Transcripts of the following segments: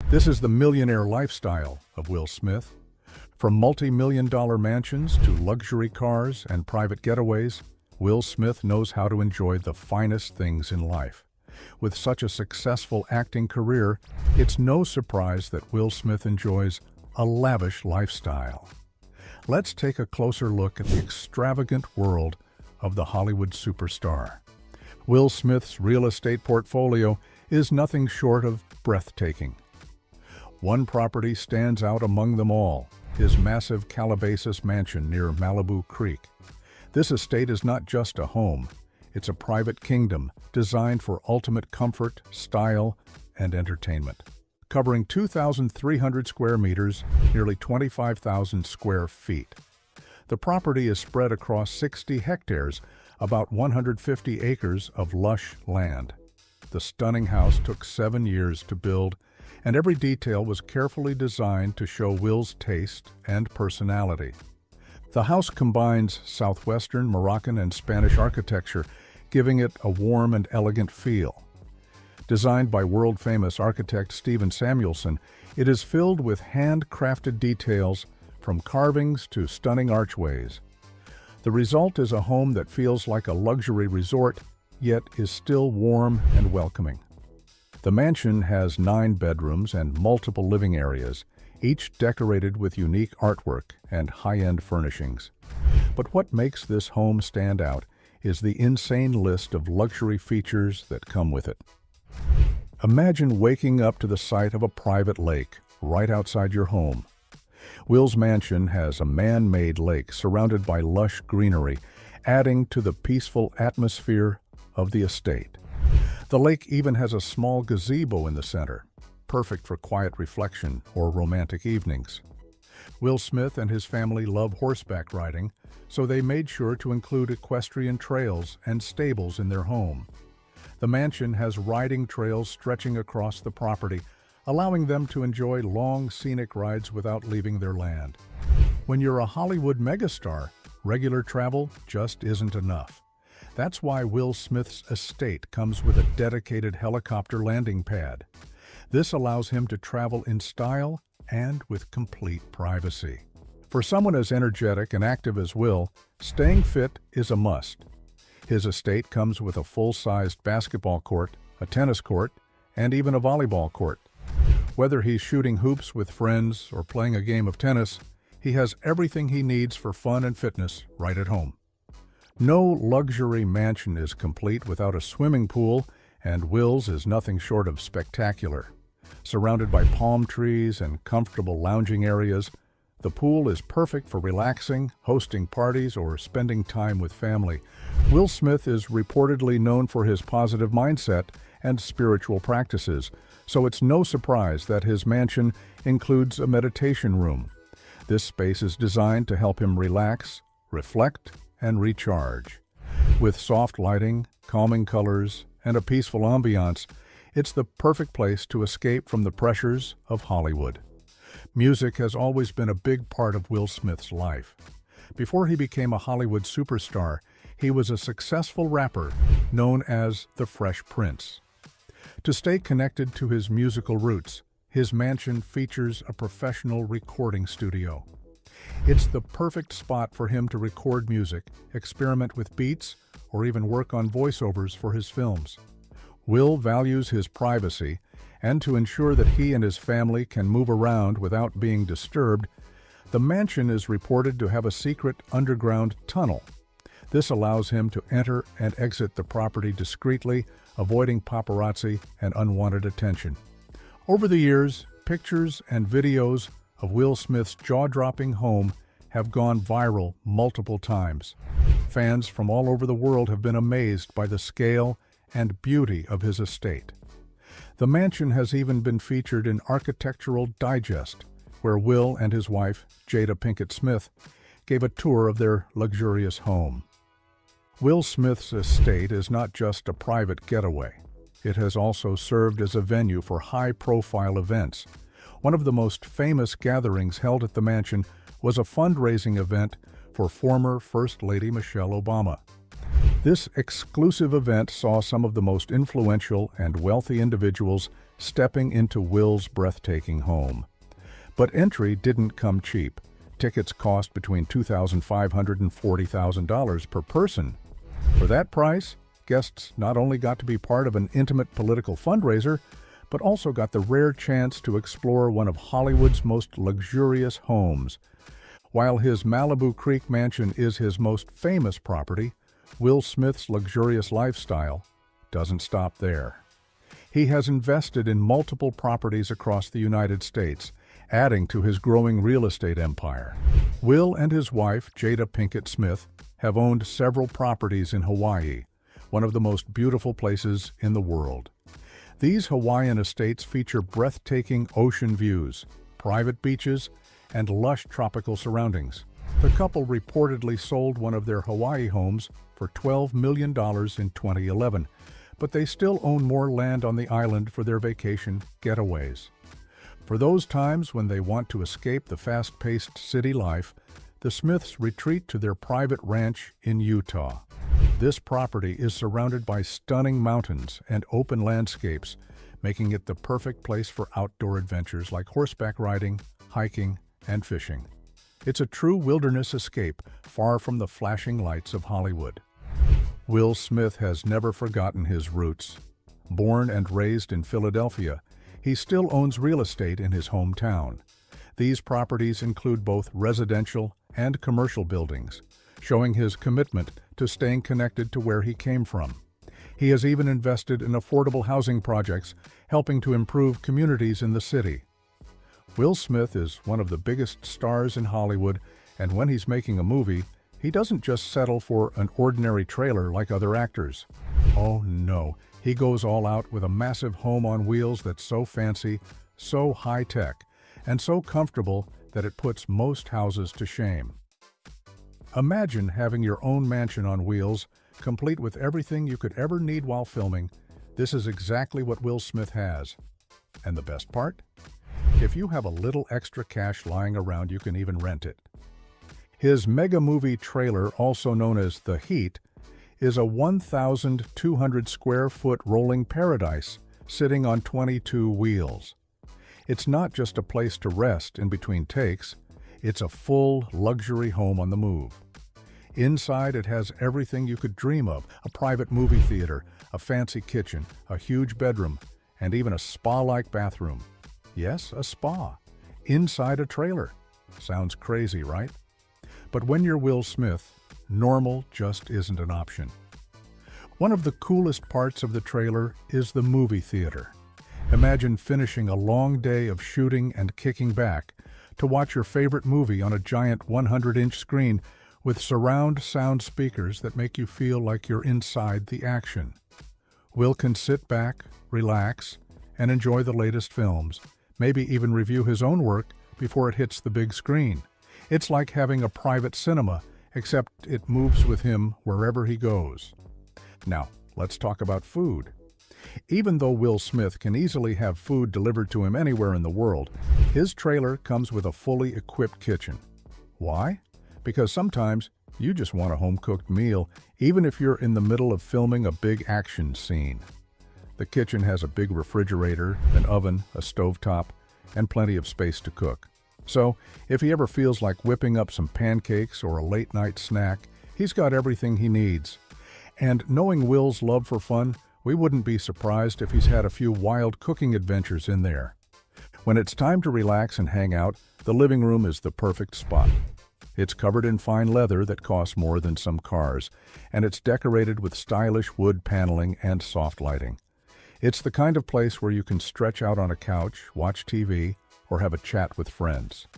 This is the millionaire lifestyle of Will Smith. From multi-million-dollar mansions to luxury cars and private getaways, Will Smith knows how to enjoy the finest things in life. With such a successful acting career, it's no surprise that Will Smith enjoys a lavish lifestyle. Let's take a closer look at the extravagant world of the Hollywood superstar. Will Smith's real estate portfolio is nothing short of breathtaking. One property stands out among them all, his massive Calabasas mansion near Malibu Creek. This estate is not just a home, it's a private kingdom designed for ultimate comfort, style, and entertainment. Covering 2,300 square meters, nearly 25,000 square feet. The property is spread across 60 hectares, about 150 acres of lush land. The stunning house took 7 years to build, and every detail was carefully designed to show Will's taste and personality. The house combines Southwestern, Moroccan, and Spanish architecture, giving it a warm and elegant feel. Designed by world-famous architect Stephen Samuelson, it is filled with handcrafted details from carvings to stunning archways. The result is a home that feels like a luxury resort, yet is still warm and welcoming. The mansion has 9 bedrooms and multiple living areas, each decorated with unique artwork and high-end furnishings. But what makes this home stand out is the insane list of luxury features that come with it. Imagine waking up to the sight of a private lake right outside your home. Will's mansion has a man-made lake surrounded by lush greenery, adding to the peaceful atmosphere of the estate. The lake even has a small gazebo in the center, perfect for quiet reflection or romantic evenings. Will Smith and his family love horseback riding, so they made sure to include equestrian trails and stables in their home. The mansion has riding trails stretching across the property, allowing them to enjoy long scenic rides without leaving their land. When you're a Hollywood megastar, regular travel just isn't enough. That's why Will Smith's estate comes with a dedicated helicopter landing pad. This allows him to travel in style and with complete privacy. For someone as energetic and active as Will, staying fit is a must. His estate comes with a full-sized basketball court, a tennis court, and even a volleyball court. Whether he's shooting hoops with friends or playing a game of tennis, he has everything he needs for fun and fitness right at home. No luxury mansion is complete without a swimming pool, and Will's is nothing short of spectacular. Surrounded by palm trees and comfortable lounging areas, the pool is perfect for relaxing, hosting parties, or spending time with family. Will Smith is reportedly known for his positive mindset and spiritual practices, so it's no surprise that his mansion includes a meditation room. This space is designed to help him relax, reflect, and recharge. With soft lighting, calming colors, and a peaceful ambiance, it's the perfect place to escape from the pressures of Hollywood. Music has always been a big part of Will Smith's life. Before he became a Hollywood superstar, he was a successful rapper known as the Fresh Prince. To stay connected to his musical roots, his mansion features a professional recording studio. It's the perfect spot for him to record music, experiment with beats, or even work on voiceovers for his films. Will values his privacy, and to ensure that he and his family can move around without being disturbed, the mansion is reported to have a secret underground tunnel. This allows him to enter and exit the property discreetly, avoiding paparazzi and unwanted attention. Over the years, pictures and videos of Will Smith's jaw-dropping home have gone viral multiple times. Fans from all over the world have been amazed by the scale and beauty of his estate. The mansion has even been featured in Architectural Digest, where Will and his wife, Jada Pinkett Smith, gave a tour of their luxurious home. Will Smith's estate is not just a private getaway. It has also served as a venue for high-profile events. One of the most famous gatherings held at the mansion was a fundraising event for former First Lady Michelle Obama. This exclusive event saw some of the most influential and wealthy individuals stepping into Will's breathtaking home. But entry didn't come cheap. Tickets cost between $2,500 and $40,000 per person. For that price, guests not only got to be part of an intimate political fundraiser, but also got the rare chance to explore one of Hollywood's most luxurious homes. While his Malibu Creek mansion is his most famous property, Will Smith's luxurious lifestyle doesn't stop there. He has invested in multiple properties across the United States, adding to his growing real estate empire. Will and his wife, Jada Pinkett Smith, have owned several properties in Hawaii, one of the most beautiful places in the world. These Hawaiian estates feature breathtaking ocean views, private beaches, and lush tropical surroundings. The couple reportedly sold one of their Hawaii homes for $12 million in 2011, but they still own more land on the island for their vacation getaways. For those times when they want to escape the fast-paced city life, the Smiths retreat to their private ranch in Utah. This property is surrounded by stunning mountains and open landscapes, making it the perfect place for outdoor adventures like horseback riding, hiking, and fishing. It's a true wilderness escape, far from the flashing lights of Hollywood. Will Smith has never forgotten his roots. Born and raised in Philadelphia, he still owns real estate in his hometown. These properties include both residential and commercial buildings, showing his commitment to staying connected to where he came from. He has even invested in affordable housing projects, helping to improve communities in the city. Will Smith is one of the biggest stars in Hollywood, and when he's making a movie, he doesn't just settle for an ordinary trailer like other actors. Oh no, he goes all out with a massive home on wheels that's so fancy, so high-tech, and so comfortable that it puts most houses to shame. Imagine having your own mansion on wheels, complete with everything you could ever need while filming. This is exactly what Will Smith has. And the best part? If you have a little extra cash lying around, you can even rent it. His mega movie trailer, also known as The Heat, is a 1,200 square foot rolling paradise sitting on 22 wheels. It's not just a place to rest in between takes, it's a full luxury home on the move. Inside, it has everything you could dream of: a private movie theater, a fancy kitchen, a huge bedroom, and even a spa-like bathroom. Yes, a spa, inside a trailer. Sounds crazy, right? But when you're Will Smith, normal just isn't an option. One of the coolest parts of the trailer is the movie theater. Imagine finishing a long day of shooting and kicking back to watch your favorite movie on a giant 100-inch screen with surround sound speakers that make you feel like you're inside the action. Will can sit back, relax, and enjoy the latest films, maybe even review his own work before it hits the big screen. It's like having a private cinema, except it moves with him wherever he goes. Now, let's talk about food. Even though Will Smith can easily have food delivered to him anywhere in the world, his trailer comes with a fully equipped kitchen. Why? Because sometimes you just want a home-cooked meal, even if you're in the middle of filming a big action scene. The kitchen has a big refrigerator, an oven, a stovetop, and plenty of space to cook. So, if he ever feels like whipping up some pancakes or a late-night snack, he's got everything he needs. And knowing Will's love for fun, we wouldn't be surprised if he's had a few wild cooking adventures in there. When it's time to relax and hang out, the living room is the perfect spot. It's covered in fine leather that costs more than some cars, and it's decorated with stylish wood paneling and soft lighting. It's the kind of place where you can stretch out on a couch, watch TV, or have a chat with friends.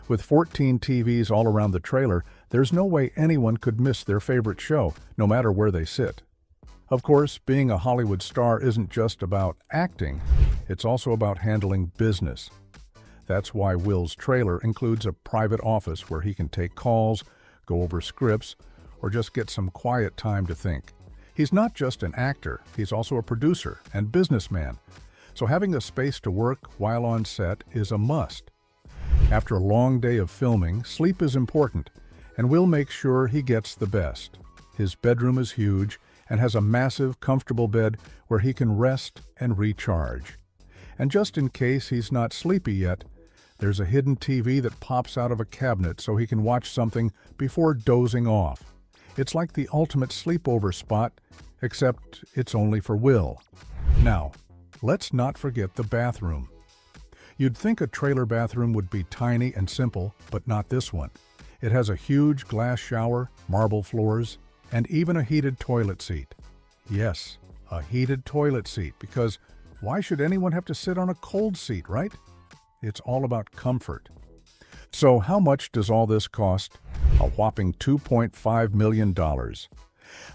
With 14 TVs all around the trailer, there's no way anyone could miss their favorite show, no matter where they sit. Of course, being a Hollywood star isn't just about acting, it's also about handling business. That's why Will's trailer includes a private office where he can take calls, go over scripts, or just get some quiet time to think. He's not just an actor, he's also a producer and businessman. So having a space to work while on set is a must. After a long day of filming, sleep is important, and Will make sure he gets the best. His bedroom is huge and has a massive, comfortable bed where he can rest and recharge. And just in case he's not sleepy yet, there's a hidden TV that pops out of a cabinet so he can watch something before dozing off. It's like the ultimate sleepover spot, except it's only for Will. Now, let's not forget the bathroom. You'd think a trailer bathroom would be tiny and simple, but not this one. It has a huge glass shower, marble floors, and even a heated toilet seat. Yes, a heated toilet seat, because why should anyone have to sit on a cold seat, right? It's all about comfort. So how much does all this cost? A whopping $2.5 million.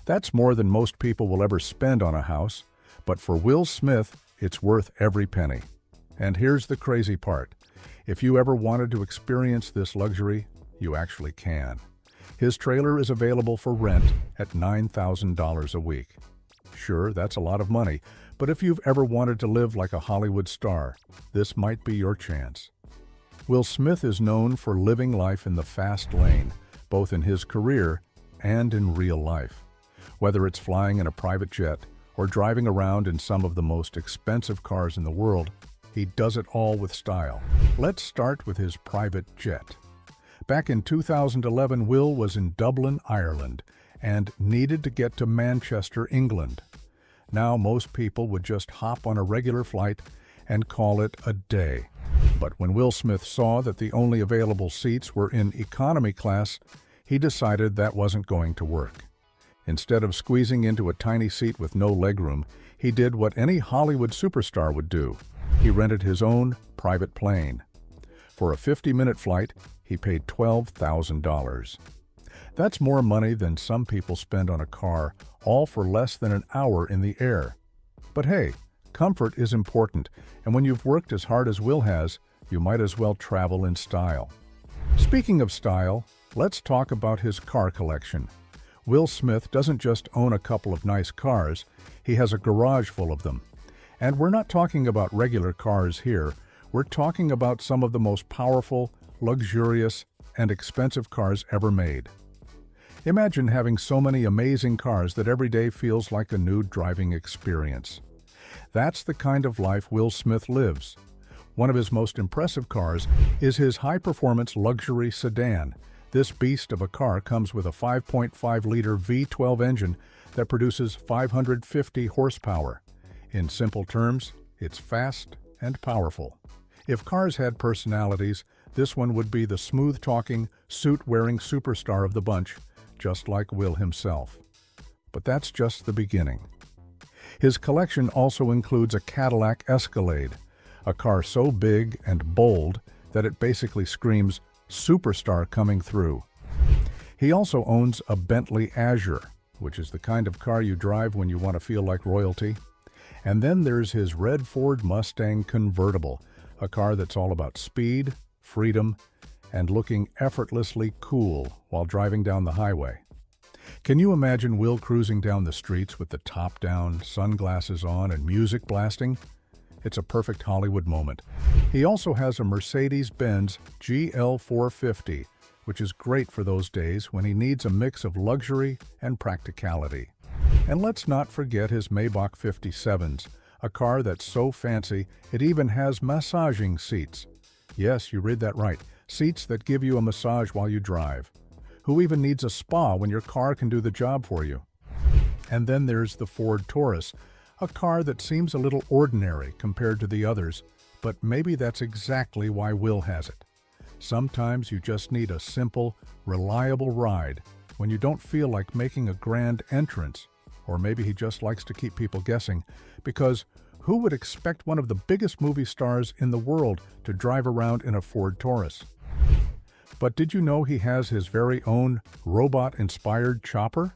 That's more than most people will ever spend on a house, but for Will Smith, it's worth every penny. And here's the crazy part. If you ever wanted to experience this luxury, you actually can. His trailer is available for rent at $9,000 a week. Sure, that's a lot of money, but if you've ever wanted to live like a Hollywood star, this might be your chance. Will Smith is known for living life in the fast lane, both in his career and in real life. Whether it's flying in a private jet or driving around in some of the most expensive cars in the world, he does it all with style. Let's start with his private jet. Back in 2011, Will was in Dublin, Ireland, and needed to get to Manchester, England. Now most people would just hop on a regular flight and call it a day. But when Will Smith saw that the only available seats were in economy class, he decided that wasn't going to work. Instead of squeezing into a tiny seat with no legroom, he did what any Hollywood superstar would do. He rented his own private plane. For a 50-minute flight, he paid $12,000. That's more money than some people spend on a car, all for less than an hour in the air. But hey, comfort is important, and when you've worked as hard as Will has, you might as well travel in style. Speaking of style, let's talk about his car collection. Will Smith doesn't just own a couple of nice cars, he has a garage full of them. And we're not talking about regular cars here, we're talking about some of the most powerful, luxurious, and expensive cars ever made. Imagine having so many amazing cars that every day feels like a new driving experience. That's the kind of life Will Smith lives. One of his most impressive cars is his high-performance luxury sedan. This beast of a car comes with a 5.5-liter V12 engine that produces 550 horsepower. In simple terms, it's fast and powerful. If cars had personalities, this one would be the smooth-talking, suit-wearing superstar of the bunch, just like Will himself. But that's just the beginning. His collection also includes a Cadillac Escalade, a car so big and bold that it basically screams, "Superstar coming through." He also owns a Bentley Azure, which is the kind of car you drive when you want to feel like royalty. And then there's his red Ford Mustang convertible, a car that's all about speed, freedom, and looking effortlessly cool while driving down the highway. Can you imagine Will cruising down the streets with the top down, sunglasses on, and music blasting? It's a perfect Hollywood moment. He also has a Mercedes-Benz GL450, which is great for those days when he needs a mix of luxury and practicality. And let's not forget his Maybach 57s, a car that's so fancy it even has massaging seats. Yes, you read that right, seats that give you a massage while you drive. Who even needs a spa when your car can do the job for you? And then there's the Ford Taurus, a car that seems a little ordinary compared to the others, but maybe that's exactly why Will has it. Sometimes you just need a simple, reliable ride when you don't feel like making a grand entrance, or maybe he just likes to keep people guessing, because who would expect one of the biggest movie stars in the world to drive around in a Ford Taurus? But did you know he has his very own robot-inspired chopper?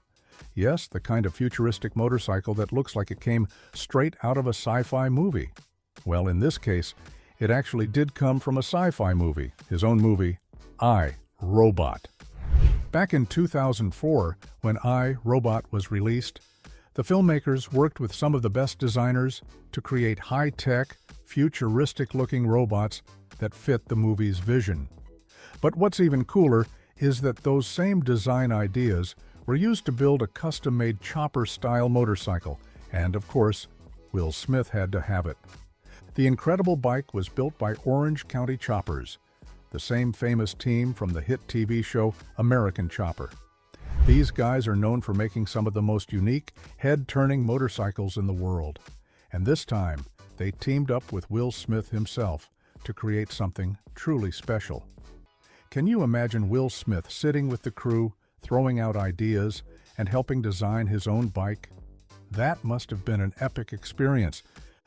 Yes, the kind of futuristic motorcycle that looks like it came straight out of a sci-fi movie. Well, in this case, it actually did come from a sci-fi movie, his own movie, I, Robot. Back in 2004, when I, Robot was released, the filmmakers worked with some of the best designers to create high-tech, futuristic-looking robots that fit the movie's vision. But what's even cooler is that those same design ideas were used to build a custom-made chopper-style motorcycle, and of course, Will Smith had to have it. The incredible bike was built by Orange County Choppers, the same famous team from the hit TV show American Chopper. These guys are known for making some of the most unique, head-turning motorcycles in the world. And this time, they teamed up with Will Smith himself to create something truly special. Can you imagine Will Smith sitting with the crew, throwing out ideas, and helping design his own bike? That must have been an epic experience.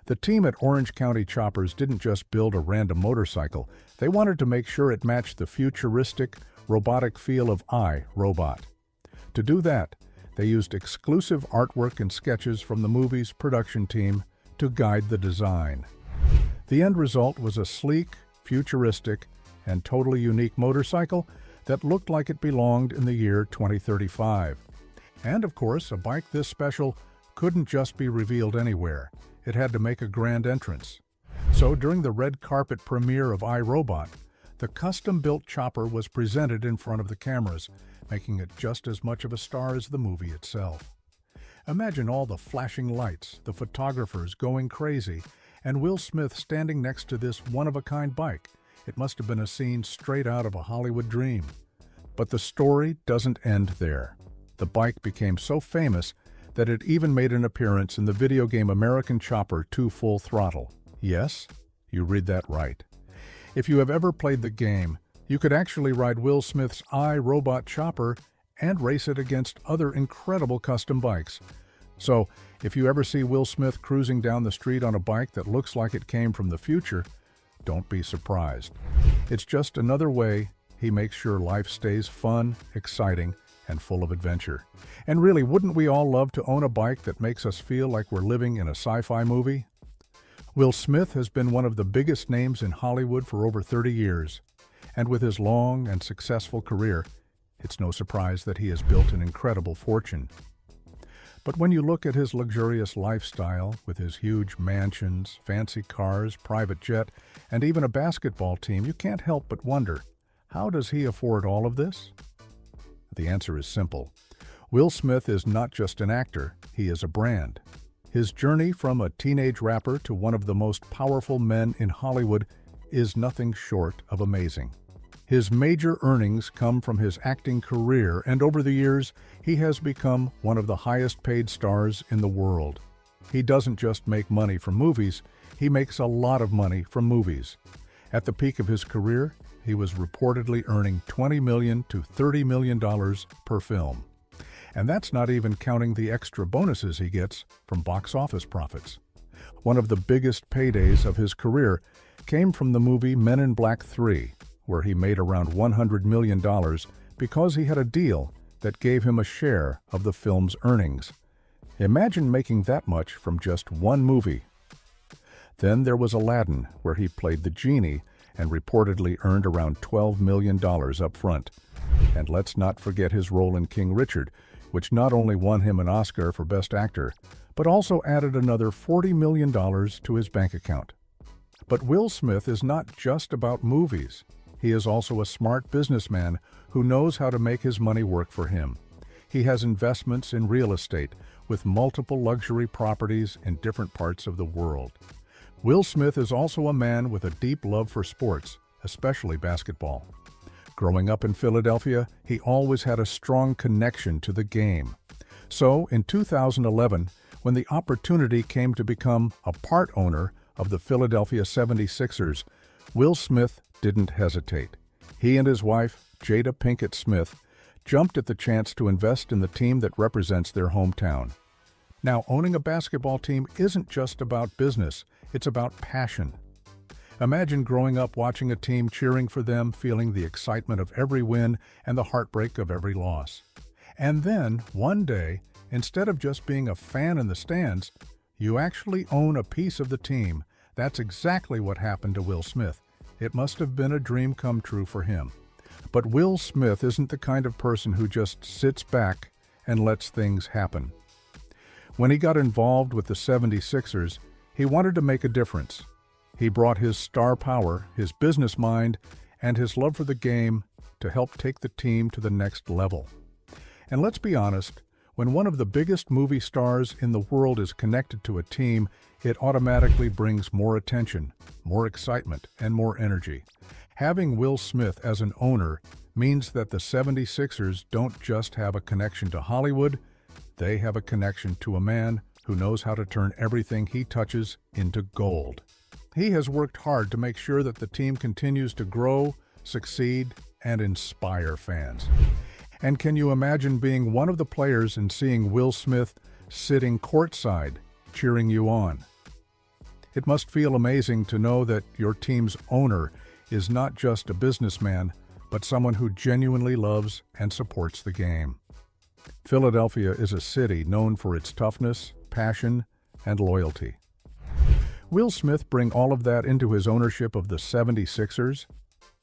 The team at Orange County Choppers didn't just build a random motorcycle. They wanted to make sure it matched the futuristic, robotic feel of iRobot. To do that, they used exclusive artwork and sketches from the movie's production team to guide the design. The end result was a sleek, futuristic, and totally unique motorcycle that looked like it belonged in the year 2035. And of course, a bike this special couldn't just be revealed anywhere. It had to make a grand entrance. So during the red carpet premiere of iRobot, the custom-built chopper was presented in front of the cameras, making it just as much of a star as the movie itself. Imagine all the flashing lights, the photographers going crazy, and Will Smith standing next to this one-of-a-kind bike. It must have been a scene straight out of a Hollywood dream. But the story doesn't end there. The bike became so famous that it even made an appearance in the video game American Chopper 2 Full Throttle. Yes, you read that right. If you have ever played the game, you could actually ride Will Smith's iRobot chopper and race it against other incredible custom bikes. So, if you ever see Will Smith cruising down the street on a bike that looks like it came from the future, don't be surprised. It's just another way he makes sure life stays fun, exciting, and full of adventure. And really, wouldn't we all love to own a bike that makes us feel like we're living in a sci-fi movie? Will Smith has been one of the biggest names in Hollywood for over 30 years. And with his long and successful career, it's no surprise that he has built an incredible fortune. But when you look at his luxurious lifestyle, with his huge mansions, fancy cars, private jet, and even a basketball team, you can't help but wonder, how does he afford all of this? The answer is simple. Will Smith is not just an actor, he is a brand. His journey from a teenage rapper to one of the most powerful men in Hollywood is nothing short of amazing. His major earnings come from his acting career, and over the years, he has become one of the highest-paid stars in the world. He doesn't just make money from movies, he makes a lot of money from movies. At the peak of his career, he was reportedly earning $20 million to $30 million per film. And that's not even counting the extra bonuses he gets from box office profits. One of the biggest paydays of his career came from the movie Men in Black 3, where he made around $100 million because he had a deal that gave him a share of the film's earnings. Imagine making that much from just one movie. Then there was Aladdin, where he played the genie and reportedly earned around $12 million up front. And let's not forget his role in King Richard, which not only won him an Oscar for Best Actor, but also added another $40 million to his bank account. But Will Smith is not just about movies. He is also a smart businessman who knows how to make his money work for him. He has investments in real estate with multiple luxury properties in different parts of the world. Will Smith is also a man with a deep love for sports, especially basketball. Growing up in Philadelphia, he always had a strong connection to the game. So, in 2011, when the opportunity came to become a part owner of the Philadelphia 76ers, Will Smith didn't hesitate. He and his wife, Jada Pinkett Smith, jumped at the chance to invest in the team that represents their hometown. Now, owning a basketball team isn't just about business, it's about passion. Imagine growing up watching a team cheering for them, feeling the excitement of every win and the heartbreak of every loss. And then, one day, instead of just being a fan in the stands, you actually own a piece of the team. That's exactly what happened to Will Smith. It must have been a dream come true for him. But Will Smith isn't the kind of person who just sits back and lets things happen. When he got involved with the 76ers, he wanted to make a difference. He brought his star power, his business mind, and his love for the game to help take the team to the next level. And let's be honest, when one of the biggest movie stars in the world is connected to a team, It automatically brings more attention, more excitement, and more energy. Having Will Smith as an owner means that the 76ers don't just have a connection to Hollywood, they have a connection to a man who knows how to turn everything he touches into gold. He has worked hard to make sure that the team continues to grow, succeed, and inspire fans. And can you imagine being one of the players and seeing Will Smith sitting courtside, cheering you on? It must feel amazing to know that your team's owner is not just a businessman, but someone who genuinely loves and supports the game. Philadelphia is a city known for its toughness, passion, and loyalty. Will Smith bring all of that into his ownership of the 76ers?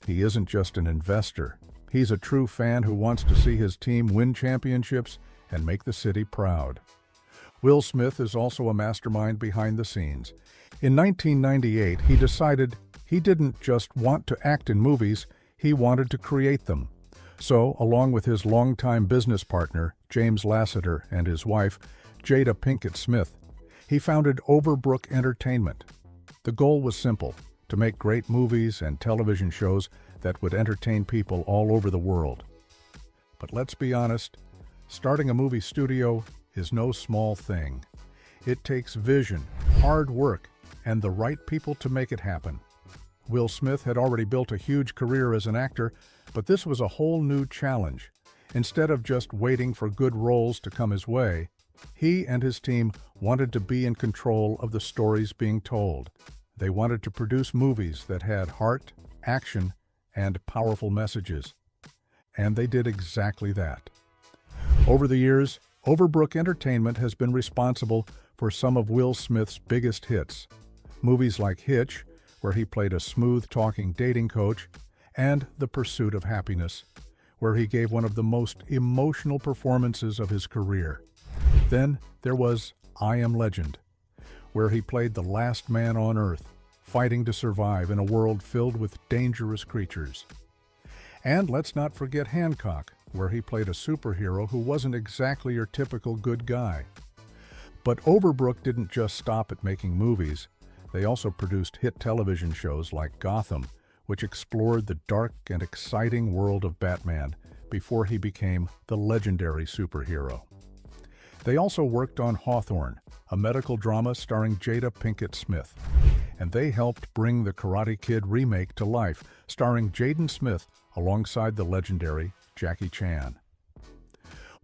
He isn't just an investor. He's a true fan who wants to see his team win championships and make the city proud. Will Smith is also a mastermind behind the scenes. In 1998, he decided he didn't just want to act in movies, he wanted to create them. So, along with his longtime business partner, James Lasseter, and his wife, Jada Pinkett Smith, he founded Overbrook Entertainment. The goal was simple: to make great movies and television shows that would entertain people all over the world. But let's be honest, starting a movie studio is no small thing. It takes vision, hard work, and the right people to make it happen. Will Smith had already built a huge career as an actor, but this was a whole new challenge. Instead of just waiting for good roles to come his way, he and his team wanted to be in control of the stories being told. They wanted to produce movies that had heart, action, and powerful messages. And they did exactly that. Over the years, Overbrook Entertainment has been responsible for some of Will Smith's biggest hits. Movies like Hitch, where he played a smooth-talking dating coach, and The Pursuit of Happiness, where he gave one of the most emotional performances of his career. Then there was I Am Legend, where he played the last man on Earth, fighting to survive in a world filled with dangerous creatures. And let's not forget Hancock, where he played a superhero who wasn't exactly your typical good guy. But Overbrook didn't just stop at making movies. They also produced hit television shows like Gotham, which explored the dark and exciting world of Batman before he became the legendary superhero. They also worked on Hawthorne, a medical drama starring Jada Pinkett Smith, and they helped bring the Karate Kid remake to life, starring Jaden Smith alongside the legendary Jackie Chan.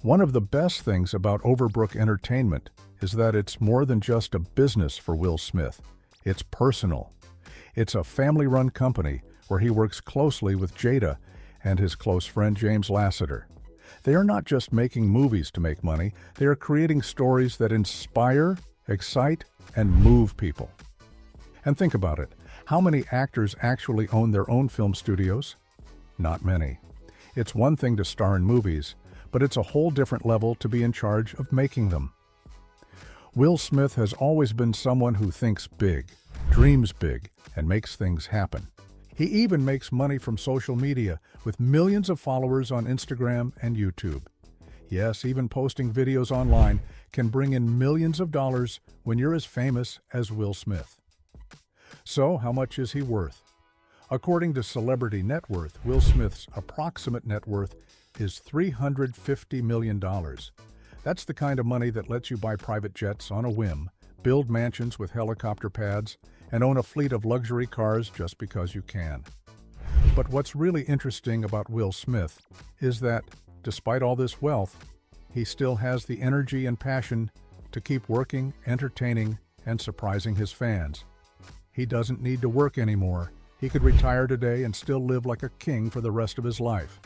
One of the best things about Overbrook Entertainment is that it's more than just a business for Will Smith. It's personal. It's a family-run company where he works closely with Jada and his close friend James Lasseter. They are not just making movies to make money, they are creating stories that inspire, excite, and move people. And think about it, how many actors actually own their own film studios? Not many. It's one thing to star in movies, but it's a whole different level to be in charge of making them. Will Smith has always been someone who thinks big, dreams big, and makes things happen. He even makes money from social media, with millions of followers on Instagram and YouTube. Yes, even posting videos online can bring in millions of dollars when you're as famous as Will Smith. So, how much is he worth? According to Celebrity Net Worth, Will Smith's approximate net worth is $350 million. That's the kind of money that lets you buy private jets on a whim, build mansions with helicopter pads, and own a fleet of luxury cars just because you can. But what's really interesting about Will Smith is that, despite all this wealth, he still has the energy and passion to keep working, entertaining, and surprising his fans. He doesn't need to work anymore. He could retire today and still live like a king for the rest of his life.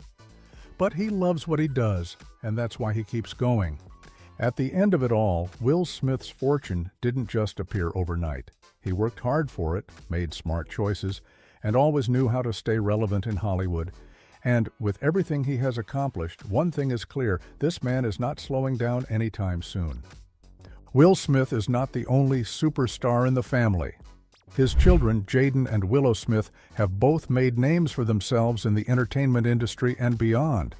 But he loves what he does, and that's why he keeps going. At the end of it all, Will Smith's fortune didn't just appear overnight. He worked hard for it, made smart choices, and always knew how to stay relevant in Hollywood. And with everything he has accomplished, one thing is clear: this man is not slowing down anytime soon. Will Smith is not the only superstar in the family. His children, Jaden and Willow Smith, have both made names for themselves in the entertainment industry and beyond.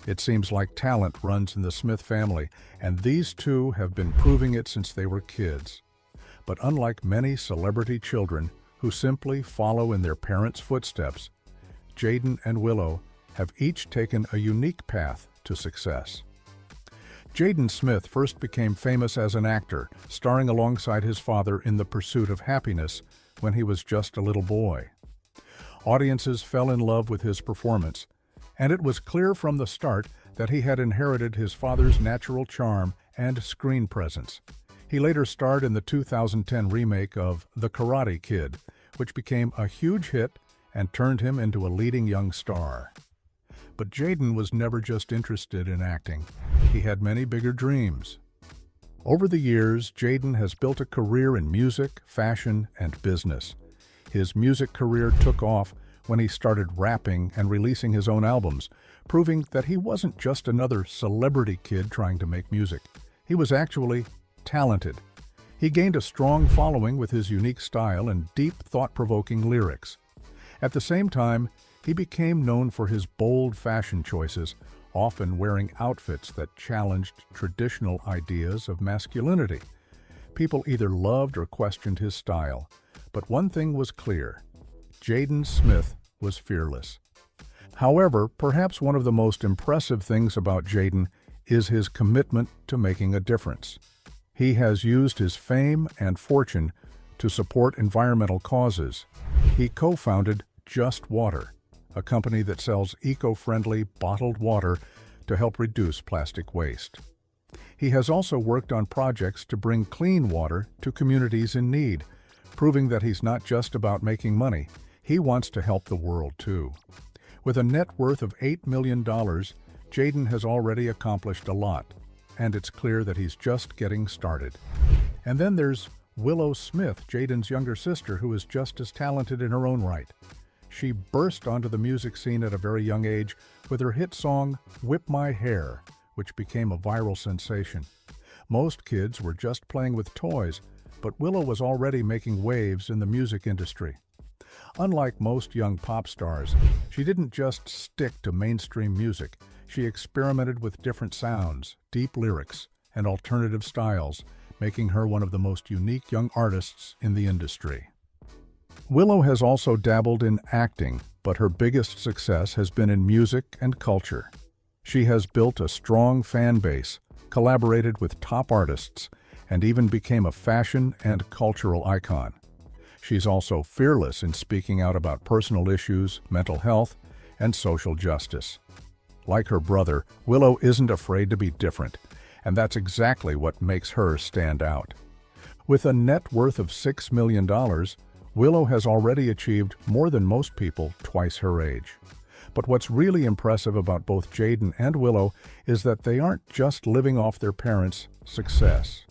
It seems like talent runs in the Smith family, and these two have been proving it since they were kids. But unlike many celebrity children who simply follow in their parents' footsteps, Jaden and Willow have each taken a unique path to success. Jaden Smith first became famous as an actor, starring alongside his father in The Pursuit of Happiness when he was just a little boy. Audiences fell in love with his performance, and it was clear from the start that he had inherited his father's natural charm and screen presence. He later starred in the 2010 remake of The Karate Kid, which became a huge hit and turned him into a leading young star. But Jaden was never just interested in acting. He had many bigger dreams. Over the years, Jaden has built a career in music, fashion, and business. His music career took off when he started rapping and releasing his own albums, proving that he wasn't just another celebrity kid trying to make music. He was actually talented. He gained a strong following with his unique style and deep, thought-provoking lyrics. At the same time, he became known for his bold fashion choices, often wearing outfits that challenged traditional ideas of masculinity. People either loved or questioned his style, but one thing was clear: Jaden Smith was fearless. However, perhaps one of the most impressive things about Jaden is his commitment to making a difference. He has used his fame and fortune to support environmental causes. He co-founded Just Water, a company that sells eco-friendly bottled water to help reduce plastic waste. He has also worked on projects to bring clean water to communities in need, proving that he's not just about making money, he wants to help the world too. With a net worth of $8 million, Jaden has already accomplished a lot, and it's clear that he's just getting started. And then there's Willow Smith, Jaden's younger sister, who is just as talented in her own right. She burst onto the music scene at a very young age with her hit song, Whip My Hair, which became a viral sensation. Most kids were just playing with toys, but Willow was already making waves in the music industry. Unlike most young pop stars, she didn't just stick to mainstream music. She experimented with different sounds, deep lyrics, and alternative styles, making her one of the most unique young artists in the industry. Willow has also dabbled in acting, but her biggest success has been in music and culture. She has built a strong fan base, collaborated with top artists, and even became a fashion and cultural icon. She's also fearless in speaking out about personal issues, mental health, and social justice. Like her brother, Willow isn't afraid to be different, and that's exactly what makes her stand out. With a net worth of $6 million, Willow has already achieved more than most people twice her age. But what's really impressive about both Jaden and Willow is that they aren't just living off their parents' success.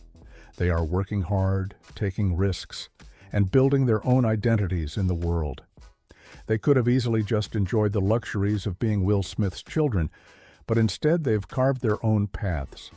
They are working hard, taking risks, and building their own identities in the world. They could have easily just enjoyed the luxuries of being Will Smith's children, but instead they've carved their own paths.